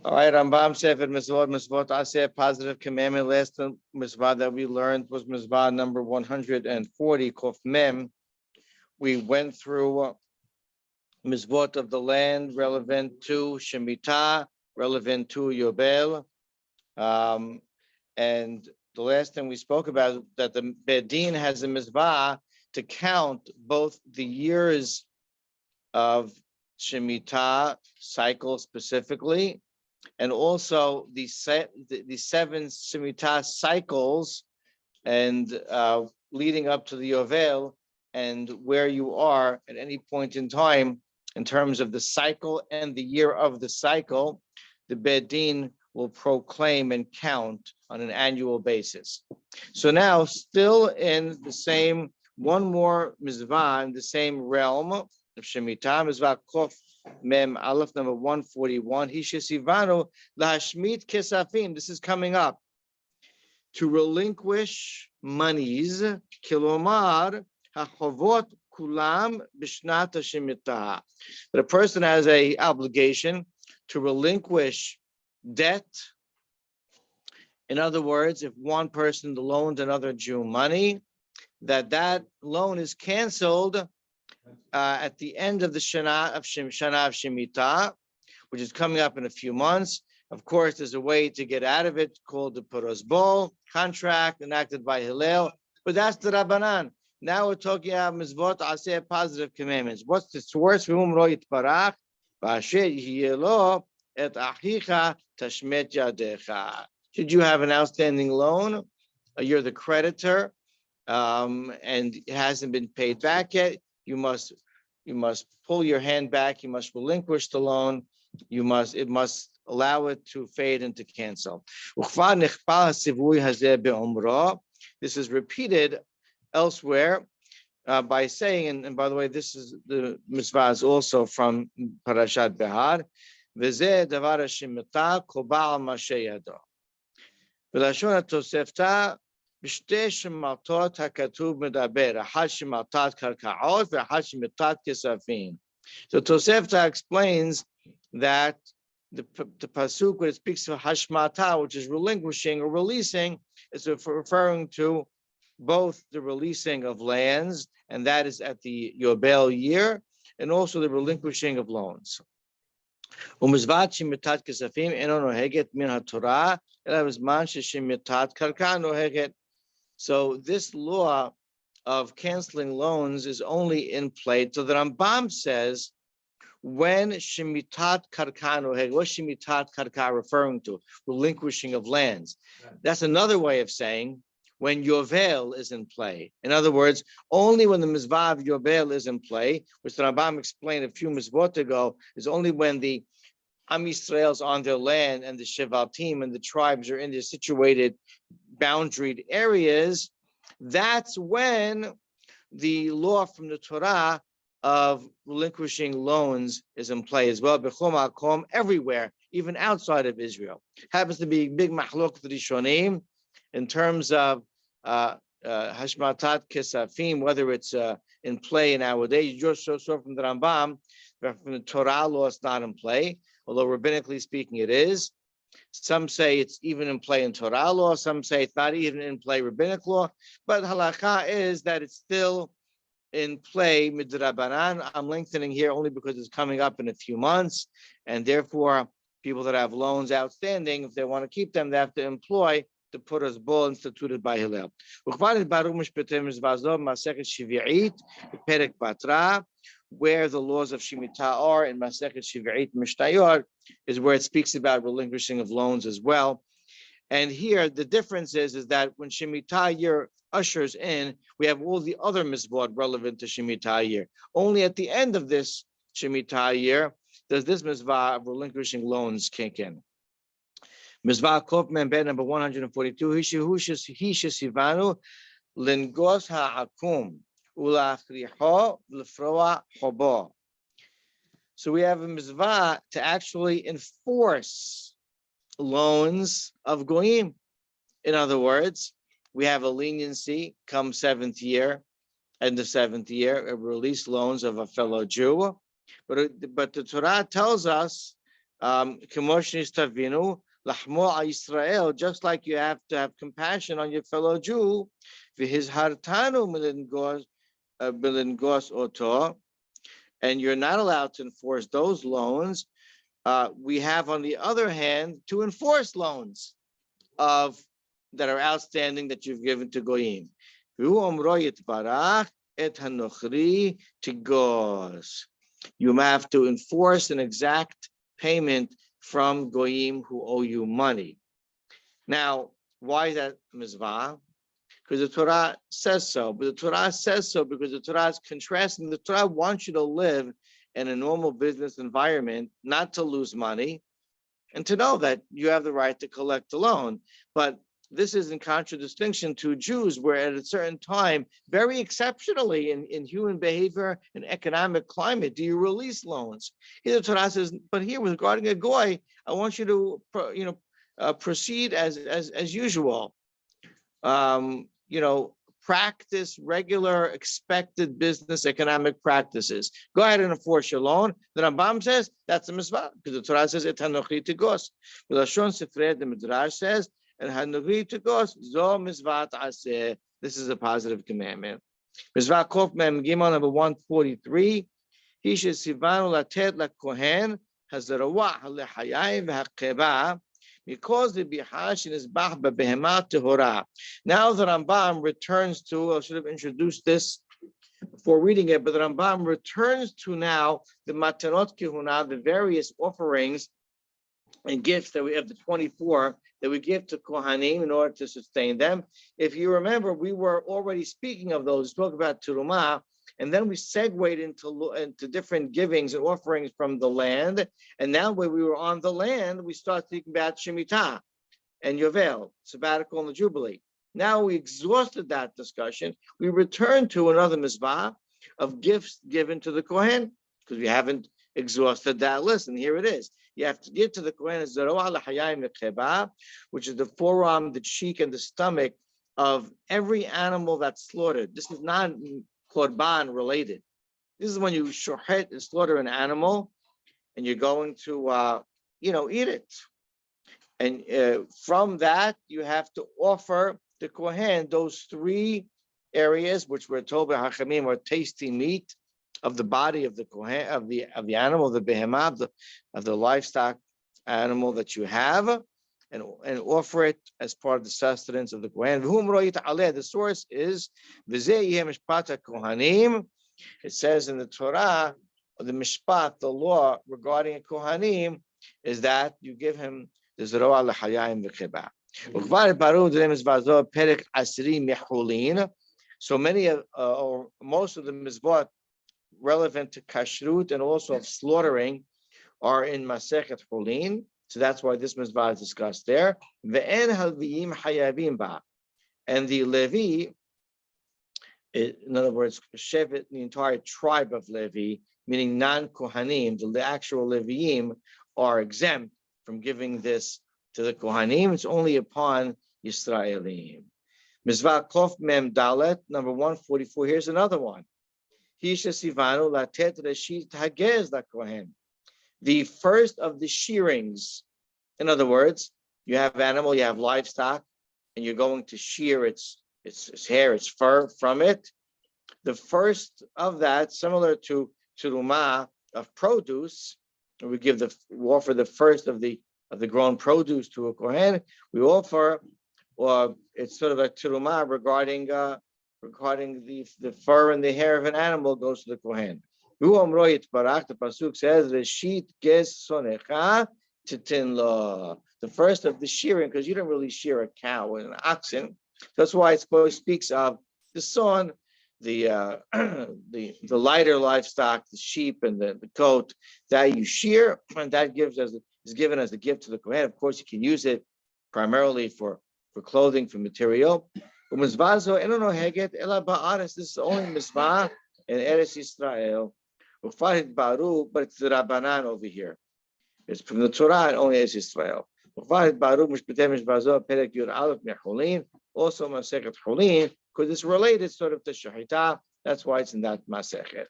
All right, Rambam Sefer Misvot, Misvot Aseh, positive commandment. Last Misvah that we learned was Misvah number 140, Kof Mem. We went through Misvot of the land, relevant to Shemitah, relevant to Yobel. And the last thing we spoke about, that the Bedin has a Misvah to count both the years of Shemitah cycle specifically, and also the seven Shemitah cycles, and leading up to the Yovel, and where you are at any point in time in terms of the cycle and the year of the cycle, the Bedin will proclaim and count on an annual basis. So now, still in the same, one more Mizvah in the same realm of Shemitah, Mizvah Kof Mem Aleph number 141, Hishesivanu Lahashmit Kesafim. This is coming up. To relinquish monies, Kilomar HaChovot Kulam Bishnat Shemitah. That a person has a obligation to relinquish debt. In other words, if one person loaned another Jew money, that loan is canceled at the end of the Shana of Shemitah, which is coming up in a few months. Of course, there's a way to get out of it called the Puros Bol contract enacted by Hillel, but that's the Rabbanan. Now we're talking about Misvot Aseh, positive commandments. What's the source? Should you have an outstanding loan, you're the creditor, and it hasn't been paid back yet, you must pull your hand back, you must relinquish the loan, it must allow it to fade and to cancel. This is repeated elsewhere by saying, and by the way, this is the Misvah is also from Parashat Behar. V'zeh davar Shemitah kol ba'al masheh yado. V'lashon HaTosefta b'shtei shematot hakatuv medaber, achad shematot karkaot v'achad shematot kesafim. So Tosefta explains that the pasuk when it speaks of hashmata, which is relinquishing or releasing, is referring to both the releasing of lands, and that is at the Yobel year, and also the relinquishing of loans. So this law of canceling loans is only in play. So the Rambam says, when Shemitat Karka Noheg, what's Shemitat Karka referring to? Relinquishing of lands. That's another way of saying when Yovel is in play. In other words, only when the Mizvah of Yovel is in play, which the Rambam explained a few Mizvot ago, is only when the Am Yisrael's on their land and the Shevatim and the tribes are in their situated boundaried areas. That's when the law from the Torah of relinquishing loans is in play as well. B'chol makom, everywhere, even outside of Israel. Happens to be big mahlok rishonim in terms of hashmatat kesafim, whether it's in play nowadays. You just saw from the Rambam, from the Torah law, it's not in play, although rabbinically speaking, it is. Some say it's even in play in Torah law. Some say it's not even in play rabbinic law. But halakha is that it's still in play midrabanan. I'm lengthening here only because it's coming up in a few months, and therefore people that have loans outstanding, if they want to keep them, they have to employ the Puros Bol instituted by Hillel. Where the laws of Shemitah are in Masechet Shiv'it Mishtayot is where it speaks about relinquishing of loans as well. And here the difference is that when Shemitah year ushers in, we have all the other Misvot relevant to Shemitah year. Only at the end of this Shemitah year does this Misvah of relinquishing loans kick in. Misvah Kof Mem Bet number 142, Hishesivanu Lingos Ha'akum Ulachriho Lefroa Hobo. So we have a Misvah to actually enforce loans of Goyim. In other words, we have a leniency come seventh year, end of seventh year, release loans of a fellow Jew. But the Torah tells us Kemoshni stavinu lahmo Israel, just like you have to have compassion on your fellow Jew. V'his hartanu milingos oto, and you're not allowed to enforce those loans. We have, on the other hand, to enforce loans of that are outstanding that you've given to goyim. You have to enforce an exact payment from goyim who owe you money. Now, why is that mizvah? Because the Torah says so. But the Torah says so because the Torah is contrasting. The Torah wants you to live in a normal business environment, not to lose money, and to know that you have the right to collect a loan. But this is in contradistinction to Jews, where at a certain time, very exceptionally in human behavior and economic climate, do you release loans? Here the Torah says, but here regarding a goy, I want you to proceed as usual. Practice regular expected business economic practices. Go ahead and enforce your loan. The Rambam says that's a mitzvah because the Torah says et hanochi tigos. The Lashon Sefer, the Midrash says et hanochi tigos zo mitzvah aseh. This is a positive commandment. Mitzvah Kof Mem Gimel number 143. He should sivanu latet lakohen hazarawah halechayim v'hakeba. Because the bihash is bahba behemat tehora. Now the Rambam returns to, I should have introduced this before reading it, but the Rambam returns to now the matanot kehuna, the various offerings and gifts that we have, the 24 that we give to Kohanim in order to sustain them. If you remember, we were already speaking of those, talk about Terumah, and then we segued into different givings and offerings from the land. And now when we were on the land, we start thinking about Shemitah and Yovel, sabbatical and the Jubilee. Now we exhausted that discussion. We return to another mitzvah of gifts given to the Kohen, because we haven't exhausted that list. And here it is. You have to give to the Kohen, which is the forearm, the cheek, and the stomach of every animal that's slaughtered. This is not korban related. This is when you shochet and slaughter an animal, and you're going to, eat it. And from that, you have to offer the Kohen those three areas, which we're told by Hachamim are tasty meat of the body of the Kohen, of the animal, the behemah, of the livestock animal that you have, and offer it as part of the sustenance of the Kohen. The source is Kohanim. It says in the Torah, the Mishpat, the law regarding a Kohanim, is that you give him the Zeroah L'Chayayim V'Cheba. So many of, or most of the Misvot relevant to kashrut and also of slaughtering are in Masechet Hulin. So that's why this mitzvah is discussed there. And the Levi, in other words, Shevet, the entire tribe of Levi, meaning non-Kohanim, the actual Leviim are exempt from giving this to the Kohanim. It's only upon Yisraelim. Mizvah Kof Mem Dalet, number 144. Here's another one. Hisha Sivanu Latet Reshit Hagez La Kohen. The first of the shearings. In other words, you have animal, you have livestock, and you're going to shear its hair, its fur from it. The first of that, similar to Terumah of produce, we offer the first of the grown produce to a Kohen. We offer, or it's sort of a Terumah regarding the fur and the hair of an animal goes to the Kohen. The pasuk says, "Reshit ges sonecha titin lo." The first of the shearing, because you don't really shear a cow and an oxen. That's why it speaks of the son, the lighter livestock, the sheep and the goat that you shear, and that is given as a gift to the Kohen. Of course, you can use it primarily for clothing, for material. This is the only mitzvah in Eretz Yisrael. But it's the Rabbanan over here. It's from the Torah and only Eretz Yisrael. Also Masechet Hulin, because it's related sort of to Shahita. That's why it's in that Masechet.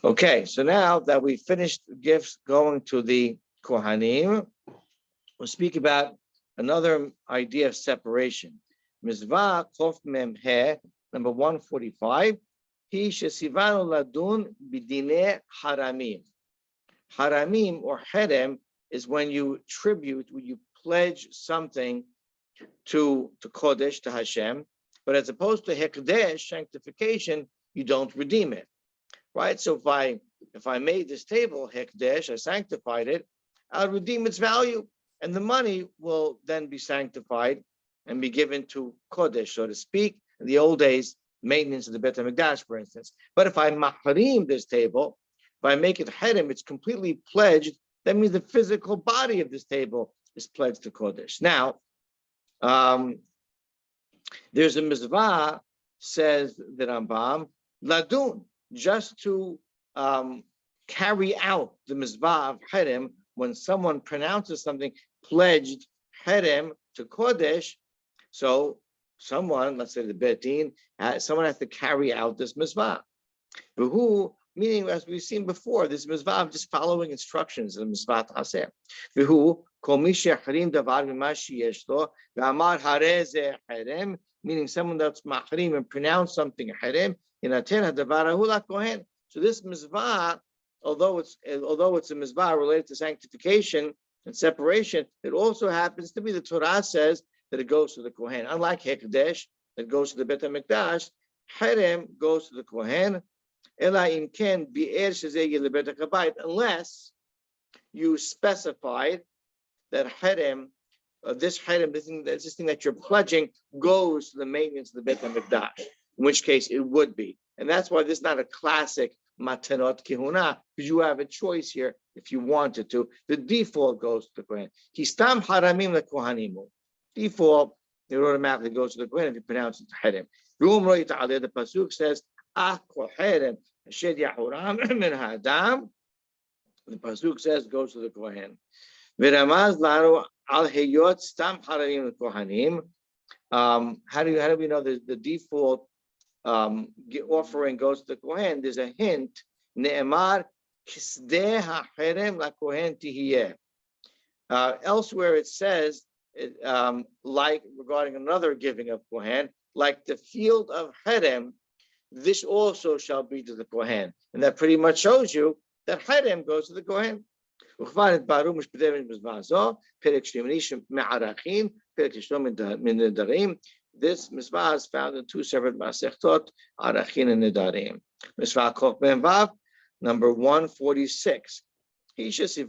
Okay, so now that we finished gifts going to the Kohanim. We'll speak about another idea of separation. Mizvah Chof Mem He, number 145. He shesivanu ladun bidine haramim. Haramim or herem is when you tribute, when you pledge something to Kodesh, to Hashem, but as opposed to Hekdesh, sanctification, you don't redeem it, right? So if I made this table Hekdesh, I sanctified it, I'll redeem its value, and the money will then be sanctified and be given to Kodesh, so to speak. In the old days, maintenance of the Beit HaMikdash, for instance. But if I mahrim this table, if I make it herem, it's completely pledged. That means the physical body of this table is pledged to Kodesh. Now, there's a mizvah, says the Rambam, ladun, just to carry out the mizvah of herem. When someone pronounces something pledged herem to Kodesh, so someone, let's say the Beit Din, someone has to carry out this mizvah. Who, meaning, as we've seen before, this mizvah of just following instructions in mizvah taseh. Who, meaning someone that's mahrim and pronounce something herem, so this mizvah, although it's a mizvah related to sanctification and separation, it also happens to be, the Torah says that it goes to the Kohen. Unlike Hekdesh, that goes to the Beit HaMikdash, herem goes to the Kohen, unless you specified that herem, this herem, this thing that you're pledging, goes to the maintenance of the Beit HaMikdash, in which case it would be. And that's why this is not a classic matanot kihuna, because you have a choice here if you wanted to. The default goes to the Kohen. Histam haramim lekohanimu. Default, it automatically goes to the Kohen if you pronounce it herem. The pasuk says, "Ah koherem asher yahuram min hadam." The pasuk says goes to the Kohen. V'ramaz lanu al heyot stam haramim lekohanim. How do we know the default offering goes to the Kohen? There's a hint. Ne'emar kisdeh ha'herem lakohen tihiyeh. Elsewhere it says, like regarding another giving of Kohen, like the field of herem, this also shall be to the Kohen. And that pretty much shows you that herem goes to the Kohen. This mizvah is found in two separate masechtot, Arachin and Nedarim. Mizvah Chof Mem Vav, number 146. So there's a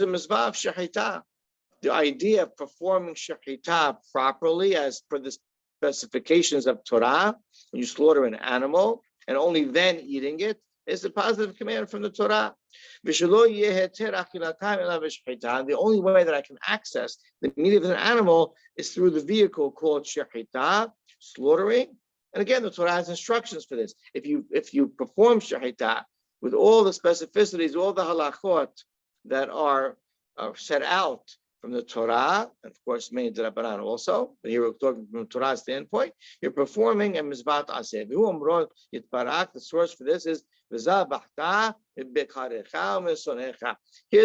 mizvah of shechita. The idea of performing shechita properly as per the specifications of Torah, when you slaughter an animal and only then eating it, is a positive command from the Torah. The only way that I can access the meat of an animal is through the vehicle called shechita, slaughtering. And again, the Torah has instructions for this. If you perform shechita with all the specificities, all the halachot that are set out from the Torah, and of course, many Rabbanan also, but here we're talking from a Torah standpoint, you're performing a mizvat aseh. The source for this is here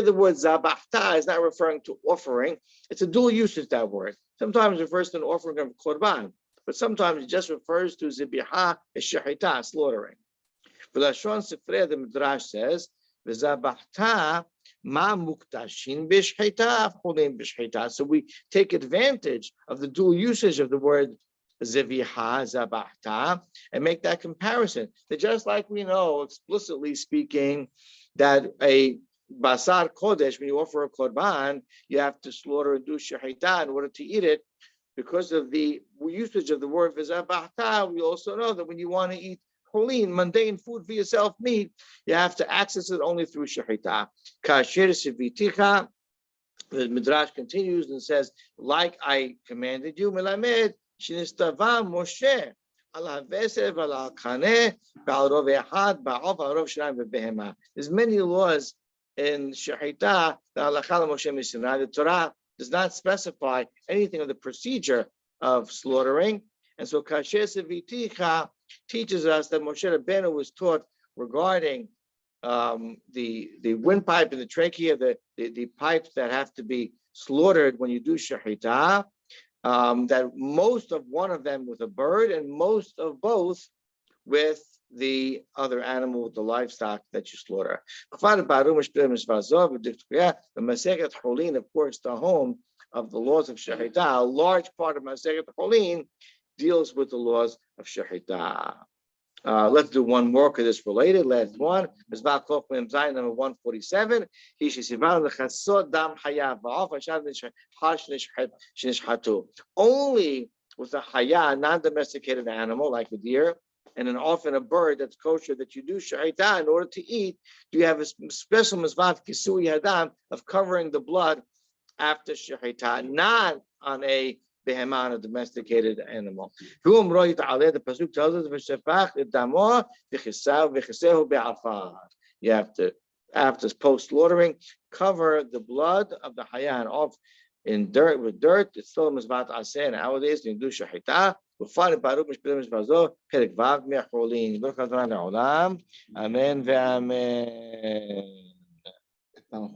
the word zabachta is not referring to offering. It's a dual usage, that word. Sometimes it refers to an offering of korban, but sometimes it just refers to zibiha, shechita, slaughtering. For Lashon Sefer, the Midrash says, "V'zabachta ma muktashin b'shchita, cholim b'shchita." So we take advantage of the dual usage of the word ziviha, zabachta, and make that comparison. That just like we know, explicitly speaking, that a basar kodesh, when you offer a korban, you have to slaughter and do shechita in order to eat it. Because of the usage of the word v'zabachta, we also know that when you want to eat choline, mundane food for yourself, meat, you have to access it only through shechita. Kasher siviticha, the Midrash continues and says, like I commanded you, melamed, shinistava Moshe, ala vesev ala kaneh, ba'al rov echad, ba'al rov shnayim v'behema. There's many laws in shechita that halakha Moshe Misinai. The Torah does not specify anything of the procedure of slaughtering. And so kasher siviticha teaches us that Moshe Rabbeinu was taught regarding the windpipe and the trachea, the pipes that have to be slaughtered when you do shechita, that most of one of them with a bird and most of both with the other animal, with the livestock that you slaughter. Of course, the home of the laws of shechita, a large part of Masechet Cholin deals with the laws of shechita. Let's do one more because it's related. Last one, Misvot Chof Mem Zayin, number 147. Only with a haya, non-domesticated animal like a deer, and an often a bird that's kosher that you do shechita in order to eat, do you have a special Misvot Kisui Hadam of covering the blood after shechita, not on a behemah, a domesticated animal. The pasuk tells us you have to, after post slaughtering, cover the blood of the hayan off in dirt with dirt. It's still Misvat Aseh. Nowadays, you do shechita. We'll find it. Baruch Mishpeh Mishpazo. Perek Vav Mecholin. Baruch Adonai Le'olam. Amen ve'amen.